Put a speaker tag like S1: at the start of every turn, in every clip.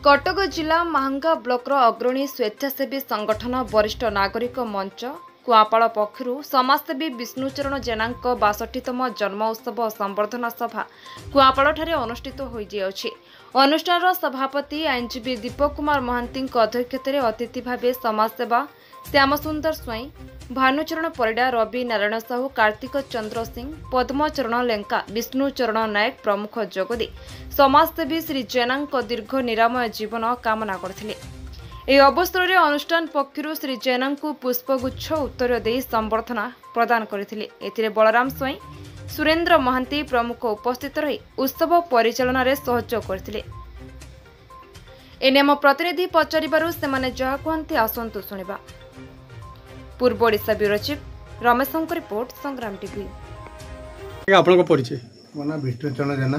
S1: कटक जिला महांगा ब्लॉकर अग्रणी स्वेच्छासेवी संगठन वरिष्ठ नागरिक मंच कुआपाड़ पक्षर समाजसेवी विष्णुचरण जेना 62तम जन्म उत्सव संवर्धना सभा कुआपाड़ अनुष्ठित हो अनुष्ठान सभापति आईनजीवी दीपक कुमार महांती अध्यक्षतार अतिथि भाव समाजसेवा श्यामसुंदर स्वाई भानुचरण परिडा रवि नारायण साहू कार्तिक चंद्र सिंह पद्मचरण लेंका विष्णुचरण नायक प्रमुख जोगदे समाजसेवी श्री जेना दीर्घ निरामय जीवन कामना करथिले। ए अवसर में अनुष्ठान पक्षर श्री जेना पुष्पगुच्छ उत्तर दे संबर्धना प्रदान करथिले। एथिरे बलराम स्वाई सुरेंद्र महांती प्रमुख उपस्थित रही उत्सव परिचालन में सहयोग करथिले। एने आम प्रतिनिधि पचारिबारु सेमाने जहा कहते आसंतु शुणिबा। पूर्व Odisha bureau chief Ramesh report संग्राम टीवी।
S2: आपन परिचय
S3: मो ना विष्णुचरण जेना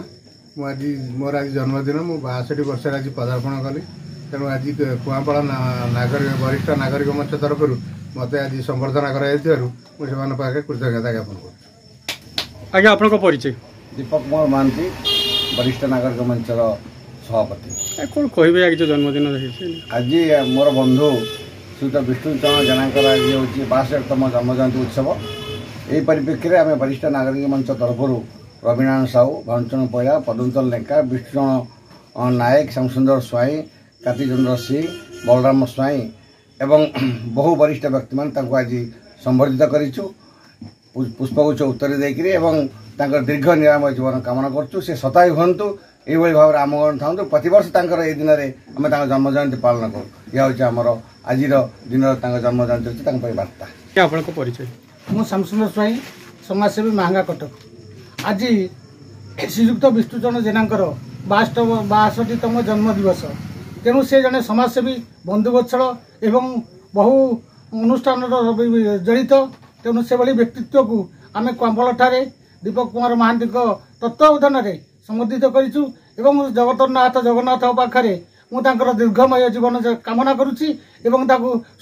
S3: मोर आज जन्मदिन मु 62 वर्ष आज पदार्पण कली तेणु आज कुआपाड़ नागरिक वरिष्ठ नागरिक मंच तरफ मत आज संबर्धना कर कृतज्ञता ज्ञापन कर।
S2: आगे आपन परिचय
S4: दीपक कुमार महांती वरिष्ठ नागरिक मंचर सभापति।
S2: कौन कहे आज जन्मदिन
S4: आज मोर बंधु श्रीयुत विष्णुचरण जेना आज हूँ 62तम जन्मजयंती उत्सव। यही परिप्रेक्षी में आम वरिष्ठ नागरिक मंच तरफ रवि नारायण साहू भानुचरण परिडा पद्मचरण लेंका विष्णुचरण नायक श्यामसुंदर स्वाई कार्तिक चंद्र सिंह बलराम स्वाई एवं बहु वरिष्ठ व्यक्ति मान आज संबर्धित करूँ पुष्पगुच्छ उत्तर देकर दीर्घ निरामय जीवन कामना करूँ। से शतायु हूँ ये भाव आम गण था प्रतिवर्ष ये दिन में आम जन्म जयंती पालन करूँ। यह हूँ आमर आज दिन जन्म जयंती अच्छी बार्ता।
S2: आपन परिचय
S5: मु श्यामसुंदर स्वाई समाजसेवी महांगा कटक। आज श्रीयुक्त विष्णुचरण जेना 62तम जन्म दिवस तेणु से जड़े समाजसेवी बंधुवत्सल एवं बहु अनुष्ठान जड़ित तेणु से भाई व्यक्तित्व को आम कुआपाड़ दीपक कुमार महांती तत्वावधान में संबोधित करूँ। जगतरनाथ जगन्नाथ पाखे मुझे दीर्घमय जीवन कामना करुच्ची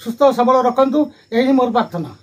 S5: सुस्थ सबल रखु यही मोर प्रार्थना।